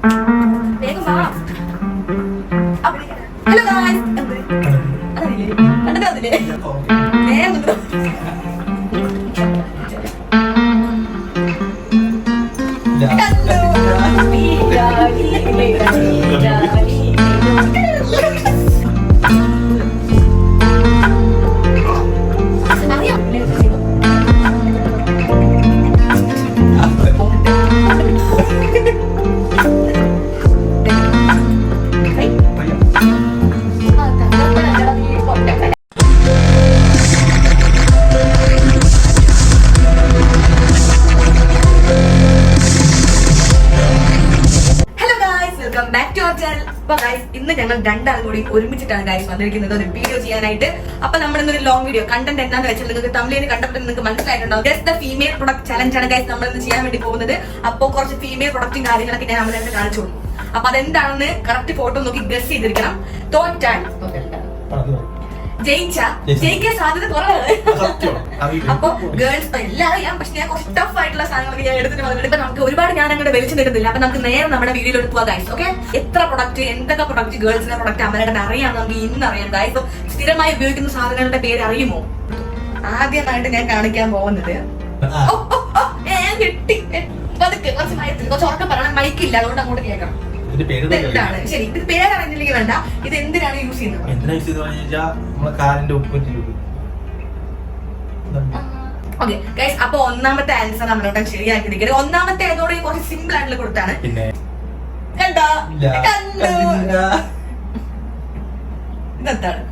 വേഗം വാ. Hello guys, അതറിയില്ലേ? കണ്ടതില്ലേ? വേഗം വന്നോ. ഇന്ന് ഞങ്ങൾ രണ്ടാളും കൂടി ഒരുമിച്ചിട്ടാണ് ഗൈസ് വന്നിരിക്കുന്നത് ഒരു വീഡിയോ ചെയ്യാനായിട്ട്. അപ്പൊ നമ്മൾ ഇന്നൊരു ലോങ് വീഡിയോ കണ്ടന്റ് എന്താന്ന് വെച്ചാൽ നിങ്ങൾക്ക് തമിഴിൽ കണ്ടപ്പോൾ നിങ്ങൾക്ക് മനസ്സിലായിട്ടുണ്ടാവും. Just the female product challenge ആണ് ഗൈസ് നമ്മൾ ഇന്ന് ചെയ്യാൻ വേണ്ടി പോകുന്നത്. അപ്പൊ കുറച്ച് ഫീമെയിൽ പ്രൊഡക്റ്റും കാര്യങ്ങളൊക്കെ ഞാൻ നമ്മളെ കാണിച്ചു കൊടുക്കും. അപ്പൊ അതെന്താണെന്ന് കറക്റ്റ് ഫോട്ടോ നോക്കി ഗസ് ചെയ്തിരിക്കണം. തോറ്റാൽ ജയിക്കാൻ സാധ്യത കുറവാണ്. അപ്പൊ ഗേൾസ് എല്ലാം അറിയാം, പക്ഷെ ഞാൻ കുറച്ച് ടഫ് ആയിട്ടുള്ള സാധനങ്ങളൊക്കെ ഞാൻ എടുത്തിട്ട് വന്നിട്ട് ഇപ്പൊ നമുക്ക് ഒരുപാട് ഞാൻ അങ്ങോട്ട് വലിച്ചു നിൽക്കുന്നില്ല. അപ്പൊ നമുക്ക് നേരെ നമ്മുടെ വീഡിയോയിലോട്ട് പോവാം ഗൈസ്. ഓക്കെ, എത്ര പ്രൊഡക്റ്റ്, എന്തൊക്കെ പ്രൊഡക്റ്റ്, ഗേൾസിന്റെ പ്രൊഡക്റ്റ് അമലേട്ടൻ അറിയാം, നമുക്ക് ഇന്ന് അറിയാം ഗൈസ്. അപ്പൊ സ്ഥിരമായി ഉപയോഗിക്കുന്ന സാധനങ്ങളുടെ പേര് അറിയുമോ? ആദ്യമായിട്ട് ഞാൻ കാണിക്കാൻ പോകുന്നത് കിട്ടി പതുക്കെ കുറച്ച് മയത്തിൽ കുറച്ച് ഉറക്കം പറയണം, മൈക്കില്ല, അതുകൊണ്ട് അങ്ങോട്ട് കേൾക്കണം. എന്താണ് ശരി, ഇത് പേരറിഞ്ഞില്ലെങ്കിൽ വേണ്ട. ഇത് എന്തിനാണ് യൂസ് ചെയ്യുന്നത്? ഓക്കെ ഗൈസ്, അപ്പൊ ഒന്നാമത്തെ ആൻസർ നമ്മളോട്ട് ശരിയാക്കിയിരിക്കുന്നത്. ഒന്നാമത്തെ അതോടെ കുറച്ച് സിമ്പിൾ ആയിട്ടുള്ള കൊടുത്താണ്. കണ്ടോ? ഇതെന്താണ്?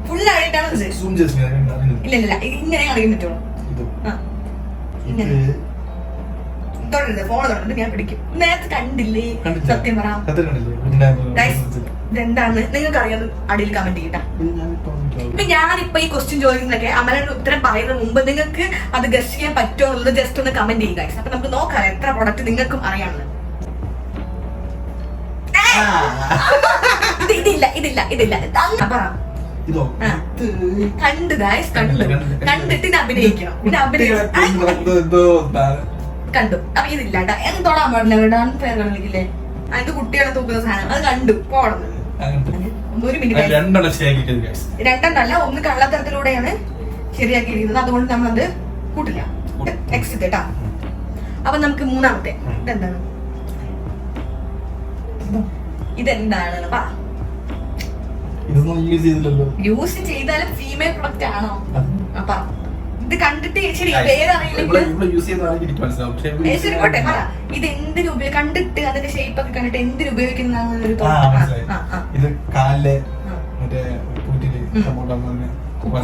ഫുള്ളായിട്ടാണ് ഇല്ല ഇങ്ങനെ അറിയാൻ പറ്റുള്ളൂ. ഫോൺ തൊട്ടിട്ട് ഞാൻ പിടിക്കും. നേരത്തെ കണ്ടില്ലേ? സത്യം പറ, ഇതെന്താന്ന് നിങ്ങൾക്ക് അറിയാം, അടിയിൽ കമന്റ് ചെയ്യട്ടാ. ഇപ്പൊ ഞാനിപ്പോ ഈ ക്വസ്റ്റ്യൻ ചോദിക്കുന്നതൊക്കെ അമലയുടെ ഉത്തരം പറയുന്നതിന് മുമ്പ് നിങ്ങൾക്ക് അത് ഗസ്റ്റ് ചെയ്യാൻ പറ്റുമോ എന്നുള്ളത് ജസ്റ്റ് ഒന്ന് കമന്റ് ചെയ്യുക. അപ്പൊ നമുക്ക് നോക്കാം എത്ര പ്രൊഡക്റ്റ് നിങ്ങൾക്കും അറിയാമെന്ന്. ഇതില്ല പറ. കണ്ടു ഗൈസ്, കണ്ടിട്ട് ഇത് അഭിനയിക്കണം. കണ്ടു. അപ്പൊ ഇതില്ല എന്തോടാൻ പാടില്ല, പേരില്ലേ അതിന്റെ കുട്ടികളെ തൂക്കുന്ന സാധനം അത് കണ്ടു പോണം. ഒരു മിനിറ്റ്, രണ്ടെണ്ണല്ല, ഒന്ന് കള്ളത്തരത്തിലൂടെയാണ് ശരിയാക്കിയിരിക്കുന്നത്, അതുകൊണ്ട് നമ്മളത് കൂട്ടില്ല. നെക്സ്റ്റ് കേട്ടാ. അപ്പൊ നമുക്ക് മൂന്നാമത്തെ ഇതെന്താണ്? ഇതെന്താണ്? യൂസ് ചെയ്താലും ഫീമെയിൽ പ്രൊഡക്റ്റ് ആണോ? അപ്പൊ ഇത് കണ്ടിട്ട് ശരി പേരറിയില്ലെങ്കിൽ ശരിക്കോട്ടെ പറ. ഇത് എന്തിനു കണ്ടിട്ട് അതിന്റെ ഷേപ്പ് ഒക്കെ കണ്ടിട്ട് എന്തിനു ഉപയോഗിക്കുന്നതാണ്?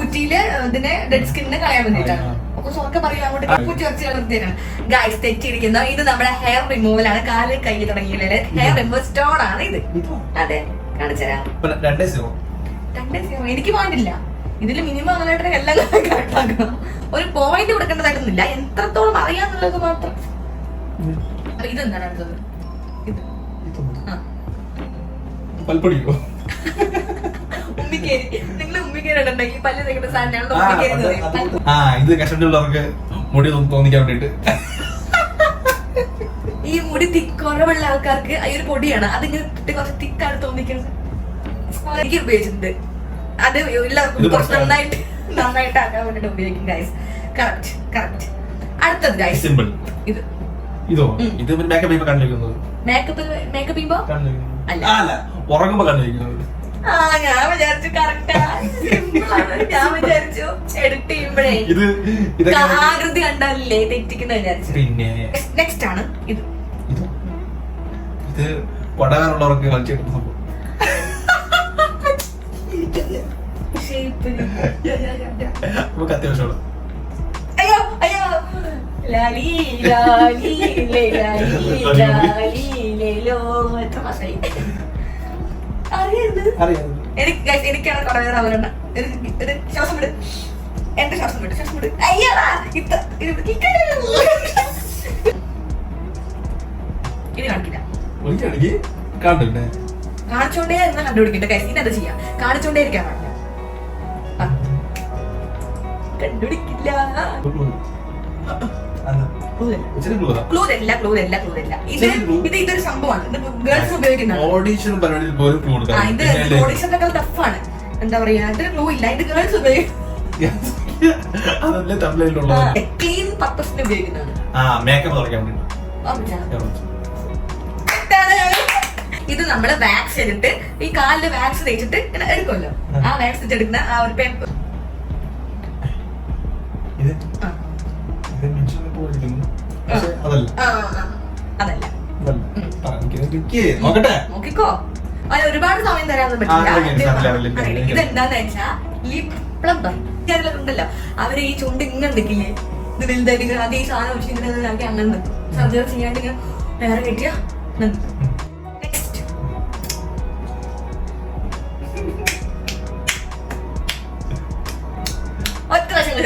കുറ്റിയില് ഇതിനെ ഡെഡ് സ്കിന്നിനെ കളയാൻ വേണ്ടിട്ടാണ്. ഒക്കെ പറയാൻ അങ്ങോട്ട് കുറ്റി വെച്ച് കളർത്തിയാണ് ഗൈസ്. തെറ്റിയിരിക്കുന്ന ഇത് നമ്മുടെ ഹെയർ റിമൂവൽ ആണ്. കാല് കൈ തുടങ്ങിയില്ലേ ഹെയർ റിമൂവൽ സ്റ്റോൺ ആണ് ഇത്. അതെ, കാണിച്ചരാ. എനിക്ക് പോയിന്റില്ല ഇതില്. മിനിമം അങ്ങനെയായിട്ട് എല്ലാം കട്ടാക്കണം. ഒരു പോയിന്റ് കൊടുക്കേണ്ടതായിട്ടൊന്നുമില്ല, എത്രത്തോളം അറിയാന്നുള്ളത് മാത്രം. ഇതെന്താണ് അടുത്തത്? ഇത് ഉമ്മിക്കേരി. നിങ്ങൾ ഉമ്മിക്കേരി ഉണ്ടെങ്കിൽ പല്ല് തേക്കുന്ന സാധനമാണ് മുടി തോന്നിക്കാൻ വേണ്ടിട്ട്. ഈ മുടി കുറവുള്ള ആൾക്കാർക്ക് ഈ ഒരു പൊടിയാണ്, അതിങ്ങനെ കുറച്ച് തിക്കാണ് തോന്നിക്കുന്നത്. എനിക്ക് ഉപയോഗിച്ചിട്ടുണ്ട്. അത് എല്ലാവർക്കും കുറച്ച് നന്നായിട്ട് ആക്കാൻ വേണ്ടിട്ട് ഉപയോഗിക്കും ഗൈസ്. Correct correct. അടുത്തത് ഗൈസ്, സിമ്പിൾ. ഇത് ഇത് മേക്കപ്പ് ചെയ്യുമ്പോ കണ്ടിരിക്കുന്നത്. മേക്കപ്പ് ചെയ്യുമ്പോ അല്ല, ഉറങ്ങുമ്പോ കണ്ടിരിക്കുന്നത്. ഞാൻ വിചാരിച്ചു കറക്റ്റാ. ഞാൻ വിചാരിച്ചു എഡിറ്റ് ചെയ്യുമ്പോഴേ ആകൃതി കണ്ടാലേ തെറ്റിക്കുന്ന വിചാരിച്ചു. പിന്നെ നെക്സ്റ്റ് ആണ് ഇത്. ഇത് കൊടകാനുള്ളവർക്ക് കളിച്ചെടുക്കുന്ന സംഭവം. നമുക്ക് അത്യാവശ്യമാണ്. അയ്യോ അയ്യോ ലാലി ലാലി എത്ര മാസമായി എനിക്കാണ് കൊടവേറെ അവരുണ്ട്. ശ്വാസം വിട്, എന്റെ ശ്വാസം വിട്, ശ്വാസം വിട്. അയ്യടാ ഇത് കാണിക്കില്ല. കാണിച്ചോണ്ടേ എന്നാ കണ്ടുപിടിക്കട്ടെ കൈസ്. ഇനി അത് ചെയ്യാം, കാണിച്ചോണ്ടേ ഇരിക്കാൻ പാടില്ല. കണ്ടുപിടിക്കില്ല. ഇച്ചിരി glue ആ. ക്ലൂ തരില്ല. ഇതൊരു സംഭവമാണ്. ഇത് ഗേൾസ് ഉപയോഗിക്കുന്നതാണ്. ഓഡീഷൻ പരിപാടിയിൽ പോലും ക്ലൂ കൊടുക്കാം. ഇത് ഓഡിഷനൊക്കെ ടഫാണ്. എന്താ പറയാ, ഇതിന് ക്ലൂ ഇല്ല. ഇത് ഗേൾസ് ഉപയോഗിക്കും. അതല്ലേ തമിഴിലുള്ളത്. ക്ലീൻ പർപ്പസിന് ഉപയോഗിക്കുന്നതാണ്. മേക്കപ്പ് തുടക്കാൻ വേണ്ടി. ഇത് നമ്മള് വാക്സ് എടുത്തിട്ട് ഈ കാലില് വാക്സ് തേച്ചിട്ട് ഇങ്ങനെ എടുക്കുമല്ലോ, ആ വാക്സ് എടുക്കുന്ന ആ ഒരു പേപ്പർ. അതല്ല നോക്കിക്കോ, അത് ഒരുപാട് സമയം തരാനൊന്നും പറ്റില്ല. ഇതെന്താന്ന് വെച്ചാ ലിപ് പ്ലംബർ ഉണ്ടല്ലോ, അവര് ഈ ചുണ്ട് ഇങ്ങനെ നിൽക്കില്ലേ, ഇത് വലുതായിട്ട് അത് ഈ സാധനം വെച്ച് ഇങ്ങനെ ആക്കി അങ്ങനെ നിൽക്കും. സർജറി ചെയ്യാണ്ട് ഇങ്ങനെ വേറെ കെട്ടിയ ഒറ്റ പ്രാവശ്യം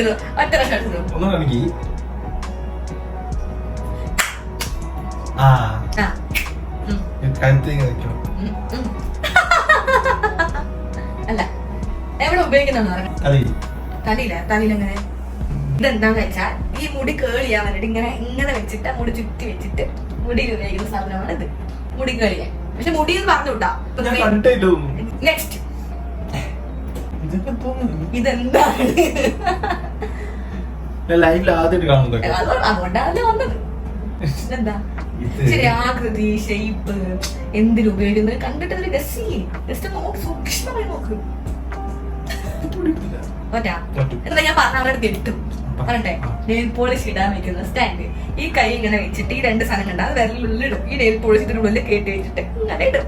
അല്ല എവിടെ ഉപയോഗിക്കുന്ന തലയിലെങ്ങനെ. ഇതെന്താന്ന് വെച്ചാൽ ഈ മുടി കേൾ ചെയ്യാൻ വേണ്ടിട്ട് ഇങ്ങനെ വെച്ചിട്ട് മുടി ചുറ്റി വെച്ചിട്ട് മുടിയിൽ ഉപയോഗിക്കുന്ന സാധനമാണ് ഇത്, മുടി കേൾ ചെയ്യാൻ. പക്ഷെ മുടി എന്ന് പറഞ്ഞുകൂട്ടാ. നെക്സ്റ്റ് ഇതെന്താണ്? അതുകൊണ്ടാണല്ലേ വന്നത്. ഇതെന്താ ശരി, ആകൃതി, ഷേപ്പ്, എന്തിനു ഉപയോഗിക്കുന്നത് കണ്ടിട്ട് ഒരു ജസ്റ്റ് നോക്ക്, സൂക്ഷ്മമായി നോക്ക്. എന്താ ഞാൻ പറഞ്ഞ അവരുടെ കിട്ടും പറഞ്ഞെ, നെയിൽ പോളിഷ് ഇടാൻ വെക്കുന്ന സ്റ്റാൻഡ്. ഈ കൈ ഇങ്ങനെ വെച്ചിട്ട് ഈ രണ്ട് സാധനം കണ്ട അത് വിരലുള്ളിടും. ഈ നെയിൽ പോളിഷ് ഇതിനുള്ളിൽ കേട്ടി വെച്ചിട്ട് ഇങ്ങനെ ഇടും.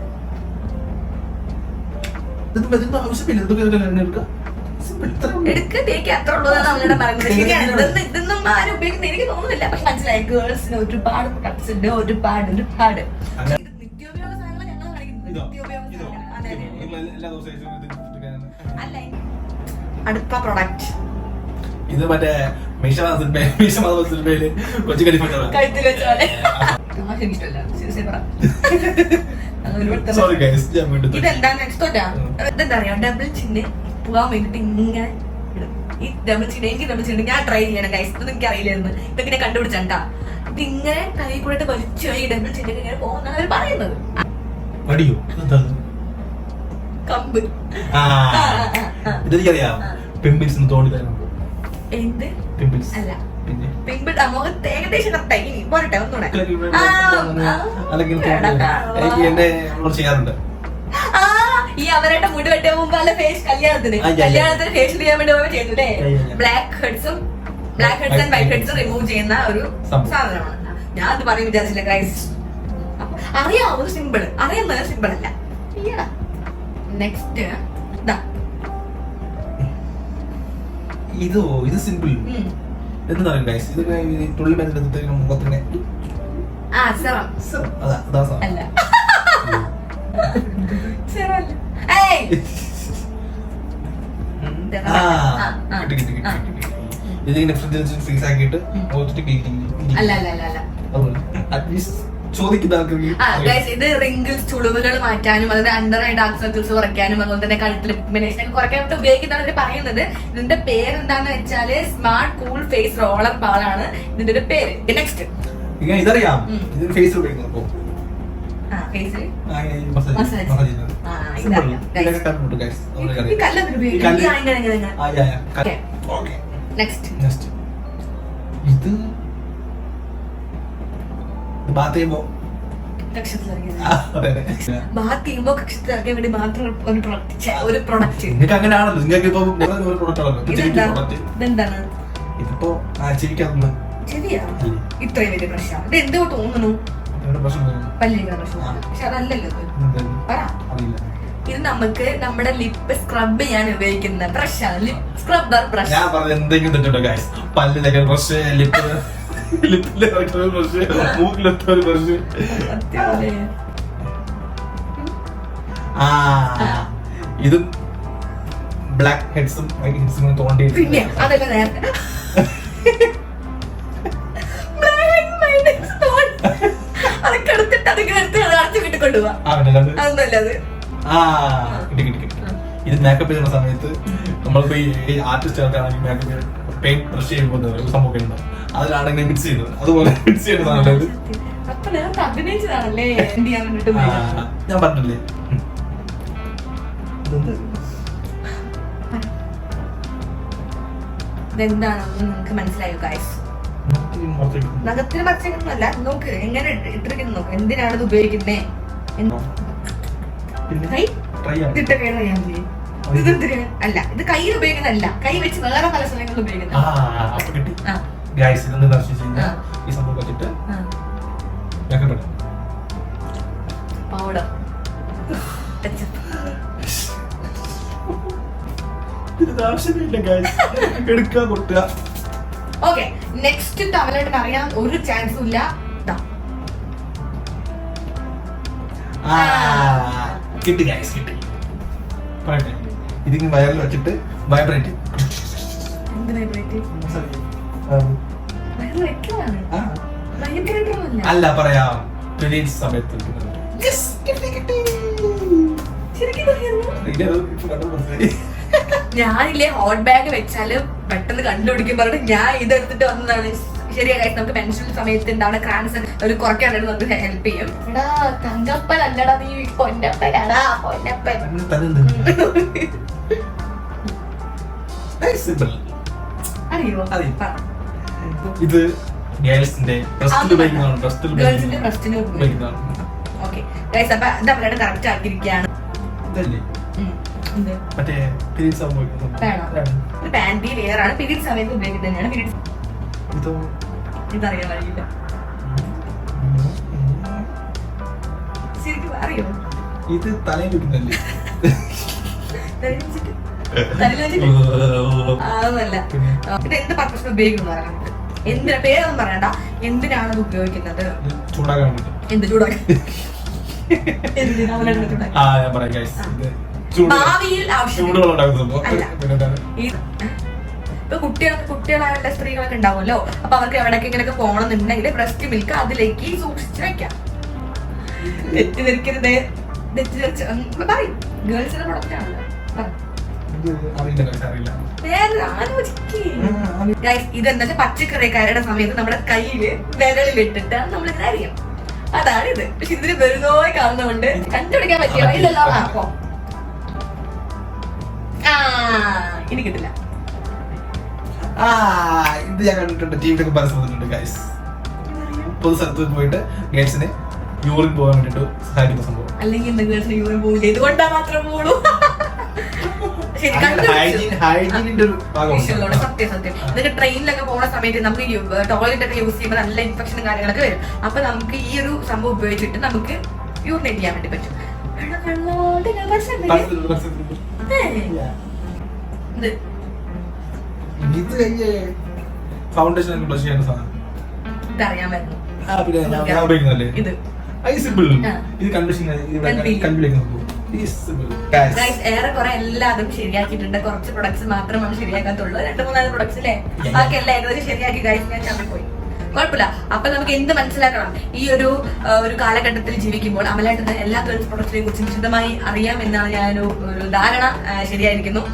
എടുക്ക തേക്ക് അത്ര ഉള്ളതാണ് അവരുടെ പറയുന്നത്. ശരിയാണ്, ഇതൊന്നും ആരും ഉപയോഗിക്കുന്ന എനിക്ക് തോന്നുന്നില്ല. പക്ഷെ മനസ്സിലായി, ഗേൾസിന് ഒരുപാട് പ്രൊഡക്ട്സ് ഉണ്ട്, ഒരുപാട് നിത്യോപയോഗ സാധനങ്ങൾ ഞങ്ങൾ കാണിക്കുന്നത്. അല്ല, അടുത്ത പ്രൊഡക്റ്റ് ഇത് മറ്റേ സിനിമയില് കൊച്ചു കഴുത്തിൽ വെച്ചാല് ഇഷ്ടമല്ല. ഇതെന്താന്ന് വെച്ചിട്ടാ, ഇതെന്താ പറയാ, ഡബിൾ ചിന്ന് പോകാൻ വേണ്ടിട്ട് ഇങ്ങനെ ഇടും. ഈ ഡബിൾ ചിന്ന, എനിക്ക് ഡബിൾ ചിന്ന ഞാൻ ട്രൈ ചെയ്യണം ഗൈസ്. ഇതൊന്നും എനിക്ക് അറിയില്ലായിരുന്നു. ഇതൊക്കെ ഞാൻ കണ്ടുപിടിച്ചാ ഇത് ഇങ്ങനെ കൈ കൂടെ വലിച്ചു ഈ ഡബിൾ ചിന്ന ഇങ്ങനെ പോകുന്നാണ് അവർ പറയുന്നത്. കമ്പ് പിമ്പിൾസ് തോണ്ടി എന്ത് പിമ്പിൾസ് അല്ല, പിമ്പിൾ മുഖത്ത് ഏകദേശം കറക്റ്റായി. ഇനി പോരട്ടെ ഒന്നുകൂടെ. ചെയ്യാറുണ്ട്. ഈ അവരുടെ മുടി വെട്ടിയ മുമ്പ് അല്ല കല്യാണത്തിന് ഫേഷ്യൽ ചെയ്യാൻ വേണ്ടി ചെയ്തല്ലേ, ബ്ലാക്ക് ഹെഡ്സും ആൻഡ് വൈറ്റ് ഹെഡ്സും റിമൂവ് ചെയ്യുന്ന ഒരു സാധനമാണ്. ഞാൻ അത് പറയും വിചാരിച്ചില്ല ഗൈസ്. അറിയാവോ, സിമ്പിൾ അറിയാൻ സിമ്പിൾ അല്ല. നെക്സ്റ്റ് ഇത് സിമ്പിൾ എന്താണ് ഗൈസ്, ഇത് തുള്ളി മരുന്ന് മുഖത്തിനെ അല്ല ഇതിങ്ങനെ ഫ്രിഡ്ജിൽ ഫ്രീസ് ആക്കിയിട്ട് ഇത് റിങ്കിൾസ്, ചുളിവുകൾ മാറ്റാനും അതുപോലെ അണ്ടർ ഐ ഡാർക്ക് സർക്കിൾസ് കുറയ്ക്കാനും അതുപോലെ തന്നെ കഴുത്തിൽ പിഗ്മെന്റേഷൻ കുറയ്ക്കാനായിട്ട് ഉപയോഗിക്കുന്നതാണ് പറയുന്നത്. ഇതിന്റെ പേര് എന്താന്ന് വെച്ചാല് smart cool face roller ball ആണ് ഇതിന്റെ ഒരു പേര്. നെക്സ്റ്റ് ഇതറിയാം, ഫേസ് ഉപയോഗിക്കുന്നു. ഇത് ബാത്ത് ചെയ്യുമ്പോ വേണ്ടി മാത്രം ഒരു പ്രൊഡക്റ്റ്. നിങ്ങൾക്ക് അങ്ങനെയാണല്ലോ, നിങ്ങൾക്ക് ഇപ്പൊ ഇതെന്താണ്? ഇതിപ്പോ ചിരിക്കാറുണ്ട്. ശരിയാ, ഇത്രയും വലിയ പ്രശ്നം. ഇത് എന്തോ തോന്നുന്നു പല്ലിന്റെ പ്രശ്നം, പക്ഷെ അതല്ലല്ലോ. ഇത് നമുക്ക് നമ്മുടെ ലിപ്പ് സ്ക്രബ് ചെയ്യാൻ ഉപയോഗിക്കുന്ന ബ്രഷാണ്, ലിപ് സ്ക്രബ്ബർ ബ്രഷ്. ഞാൻ പറഞ്ഞ എന്തെങ്കിലും തെറ്റുണ്ടോ ഗൈസ്? പല്ലിലൊക്കെ ബ്രഷ്, ലിപ്പിലെ ബ്രഷ്, മൂക്കിലൊക്കെ ഒരു ബ്രഷ്. ഇത് ബ്ലാക്ക് ഹെഡ്സും വൈറ്റ് ഹെഡ്സും തോണ്ടി. പിന്നെ അതല്ല നേരത്തെ അതൊക്കെ എടുത്തിട്ട് അതൊക്കെ എടുത്ത് അടച്ചു വീട്ടിൽ കൊണ്ടുപോവാ. അതൊന്നുമല്ല അത്. ഇത് മേക്കപ്പ് ചെയ്യുന്ന സമയത്ത് നമ്മളിപ്പോ ഈ ആർട്ടിസ്റ്റുകൾക്കാണെങ്കിൽ മേക്കപ്പ് പെയിന്റ് ബ്രഷ് ചെയ്യുമ്പോൾ സംഭവം അതിലാണ് ഇങ്ങനെ മിക്സ് ചെയ്യുന്നത്. അതുപോലെ മിക്സ് ചെയ്യുന്ന സാധനം അപ്പൊ നേരത്തെ അഭിനയിച്ചതാണല്ലേ എന്ത് ചെയ്യാൻ വേണ്ടിട്ട് ഞാൻ പറഞ്ഞില്ലേ. ഇതെന്താണെന്ന് നിങ്ങൾക്ക് മനസ്സിലായോ ഗൈസ്? നഖത്തിന് പച്ചയൊന്നുമല്ല, നോക്ക് എങ്ങനെ ഇട്ടിരിക്കുന്നു, നോക്ക് എന്തിനാണ് ഇത് ഉപയോഗിക്കുന്നേ. അല്ല, ഇത് കയ്യിൽ ഉപയോഗിക്കുന്നതല്ല, കൈ വെച്ച് വേറെ പല സ്ഥലങ്ങളിൽ ഉപയോഗിക്കുന്നത്. ഈ സംഭവം വെച്ചിട്ട് പൗഡർ എടുക്കുക കൊടുക്കുക. ഓക്കെ, നെക്സ്റ്റ് തവലായിട്ട് അറിയാൻ ഒരു ചാൻസും ഇല്ല. കിട്ടി ഗൈസ്, കിട്ടി. പറയട്ടെ, ഇതിങ്ങനെ വയറിൽ വെച്ചിട്ട് വൈബ്രേറ്റ്. അല്ല, പറയാം പീരീഡ്സ് സമയത്ത് ഞാനില്ലേ ഹോട്ട് ബാഗ് വെച്ചാല് പെട്ടെന്ന് കണ്ടുപിടിക്കും പറഞ്ഞിട്ട് ഞാൻ ഇതെടുത്തിട്ട് വന്നതാണ്. ശരിയാ, നമുക്ക് മെൻസ്ട്രൽ സമയത്ത് ഉണ്ടാവുന്ന ക്രാൻസ് ഒരു കുറയ്ക്കാനായിട്ട് നമുക്ക് ഹെൽപ്പ് ചെയ്യും. എടാ തങ്കപ്പൻ അല്ലടാ, നീ പൊന്നപ്പനാടാ, പൊന്നപ്പൻ. അറിയോ? ഇത് ഗേൾസിന്റെ ബ്രസ്റ്റിൽ ഉപയോഗിക്കുന്നതാണ്. ഓക്കെ ഗൈസ്, അപ്പൊ ഇത് അവരുടെ കറക്റ്റ് ആക്കിയിരിക്കുകയാണ്. മറ്റേ പീരീഡ്സ് പാന്റി വെയർ ആണ്, പീരീഡ് സമയത്ത് ഉപയോഗിക്കുന്നത് തന്നെയാണ്. പീരീഡ് ഇതറിയാൻ കഴിയില്ല, ശരിക്കും അറിയോ? ഇത് തലയിൽ വെക്കുന്നല്ലേ? അതൊന്നല്ല. ഇത് എന്ത് പർപ്പസിന് ഉപയോഗിക്കുന്നു പറയാനായിട്ട്, എന്തിനാ പേരൊന്നും പറയണ്ട, എന്തിനാണ് ഇത് ഉപയോഗിക്കുന്നത്? ചൂടാക്കാൻ. എന്ത് ചൂടാക്കാൻ? ഭാവിയിൽ ഇപ്പൊ കുട്ടികളായുള്ള സ്ത്രീകളൊക്കെ ഉണ്ടാവുമല്ലോ, അപ്പൊ അവർക്ക് എവിടേക്ക് ഇങ്ങനെയൊക്കെ പോകണമെന്നുണ്ടെങ്കിൽ ബ്രസ്റ്റ് മിൽക്ക് അതിലേക്ക് സൂക്ഷിച്ച് വെക്കാം. തെറ്റിദ്ധരിക്കരുത്, പറയും ഗേൾസിന്റെ പ്രൊഡക്റ്റ് ആണല്ലോ. ഇതെന്താ പച്ചക്കറിക്കാരുടെ സമയത്ത് നമ്മുടെ കയ്യില് വിരലിലിട്ടിട്ട് നമ്മളിങ്ങനെ അറിയാം. അതാണ് ഇത്. പക്ഷെ ഇതിന് വെറുതെ കാണുന്നതുകൊണ്ട് കണ്ടുപിടിക്കാൻ പറ്റിയോ ഇല്ലല്ലോ. അപ്പൊ ഇനി കിട്ടില്ല. ഇത് ഞാൻ കണ്ടിട്ടുണ്ട്, ടിവിയിലൊക്കെ പരസ്യമുണ്ട് ഗൈസ്. പൊതു സ്ഥലത്ത് പോയിട്ട് ഗേൾസിന് യൂറിൻ പോകാൻ വേണ്ടിട്ട് സഹായിക്കുന്ന സംഭവം. അല്ലെങ്കിൽ ഗേൾസിന് യൂറിൻ പോകില്ല, ഇതുകൊണ്ടാ മാത്രം പോളൂ. സത്യം. ഇതൊക്കെ ട്രെയിനിലൊക്കെ പോകുന്ന സമയത്ത് നമുക്ക് ടോയ്ലറ്റ് ഒക്കെ യൂസ് ചെയ്യുമ്പോൾ നല്ല ഇൻഫെക്ഷനും കാര്യങ്ങളൊക്കെ വരും. അപ്പൊ നമുക്ക് ഈ ഒരു സംഭവം ഉപയോഗിച്ചിട്ട് നമുക്ക് യൂറിനേറ്റ് ചെയ്യാൻ വേണ്ടി പറ്റും. ഫൗണ്ടേഷൻ ഇതറിയാമായിരുന്നു. ഇത് ഏറെക്കുറെ എല്ലാതും ശരിയാക്കിയിട്ടുണ്ട്. കുറച്ച് പ്രൊഡക്ട്സ് മാത്രമാണ് ശരിയാക്കാത്തുള്ളൂ, 2-3 പ്രൊഡക്ട്സ് അല്ലേ, ബാക്കി എല്ലാം ഏകദേശം ശരിയാക്കി. ഗൈസ് ഞാൻ ചമ്മി പോയി, കുഴപ്പമില്ല. അപ്പൊ നമുക്ക് എന്ത് മനസ്സിലാക്കണം, ഈ ഒരു കാലഘട്ടത്തിൽ ജീവിക്കുമ്പോൾ അമലായിട്ട് എല്ലാ ഗേൾസ് പ്രൊഡക്റ്റിനെ കുറിച്ച് വിശദമായി അറിയാം എന്നാണ് ഞാനൊരു ധാരണ ശരിയായിരിക്കുന്നു.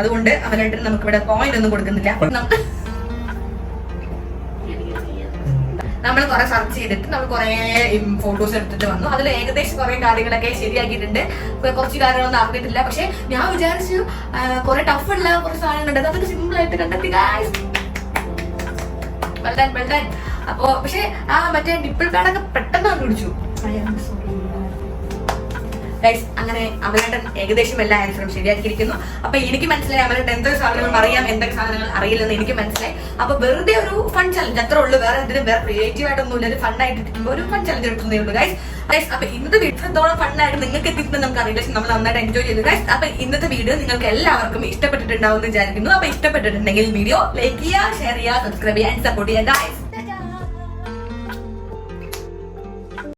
അതുകൊണ്ട് അമലായിട്ട് നമുക്ക് ഇവിടെ പോയിന്റ് ഒന്നും കൊടുക്കുന്നില്ല. നമ്മൾ കുറെ സെർച്ച് ചെയ്തിട്ട് നമ്മൾ കുറെ ഫോട്ടോസ് എടുത്തിട്ട് വന്നു. അതിൽ ഏകദേശം കുറെ കാര്യങ്ങളൊക്കെ ശരിയാക്കിയിട്ടുണ്ട്. കുറച്ച് കാര്യങ്ങളൊന്നും അറിഞ്ഞിട്ടില്ല. പക്ഷെ ഞാൻ വിചാരിച്ചു കുറെ ടഫ് ഉള്ള കുറച്ച് സാധനങ്ങളുണ്ട്, അതൊക്കെ സിമ്പിൾ ആയിട്ട് കണ്ടെത്തി. അപ്പൊ പക്ഷെ മറ്റേ നിപ്പിൾ പാഡൊക്കെ പെട്ടെന്ന് കണ്ടുപിടിച്ചു. അങ്ങനെ അമലേട്ടൻ ഏകദേശം എല്ലാ ആൻസറും ശരിയാക്കിയിരിക്കുന്നു. അപ്പൊ എനിക്ക് മനസ്സിലായി അമലേട്ടൻ എന്തൊക്കെ സാധനങ്ങൾ അറിയാം, എന്തൊക്കെ സാധനങ്ങൾ അറിയില്ലെന്ന് എനിക്ക് മനസ്സിലായി. അപ്പൊ വെറുതെ ഒരു ഫൺ ചലഞ്ച് അത്ര ഉള്ളൂ, വേറെ എന്തിനും വേറെ ക്രിയേറ്റീവ് ആയിട്ടൊന്നും ഇല്ല. ഒരു ഫണ്ണായിട്ട് ഇരിക്കുമ്പോൾ ഒരു ഫൺ ചലഞ്ച് എടുക്കുന്നേ ഉള്ളൂ ഗൈസ്. അപ്പൊ ഇന്നത്തെ വീഡിയോ എത്രത്തോളം ഫണ്ണായിട്ട് നിങ്ങൾക്ക് എത്തിക്കുന്നത് നമുക്ക് അറിയില്ല, പക്ഷെ നമ്മൾ നന്നായിട്ട് എൻജോയ് ചെയ്തു ഗൈസ്. അപ്പൊ ഇന്നത്തെ വീഡിയോ നിങ്ങൾക്ക് എല്ലാവർക്കും ഇഷ്ടപ്പെട്ടിട്ടുണ്ടാവും എന്ന് വിചാരിക്കുന്നു. അപ്പൊ ഇഷ്ടപ്പെട്ടിട്ടുണ്ടെങ്കിൽ വീഡിയോ ലൈക്ക് ചെയ്യുക, ഷെയർ ചെയ്യുക, സബ്സ്ക്രൈബ് ചെയ്യുക, സപ്പോർട്ട് ചെയ്യുക ഗൈസ്.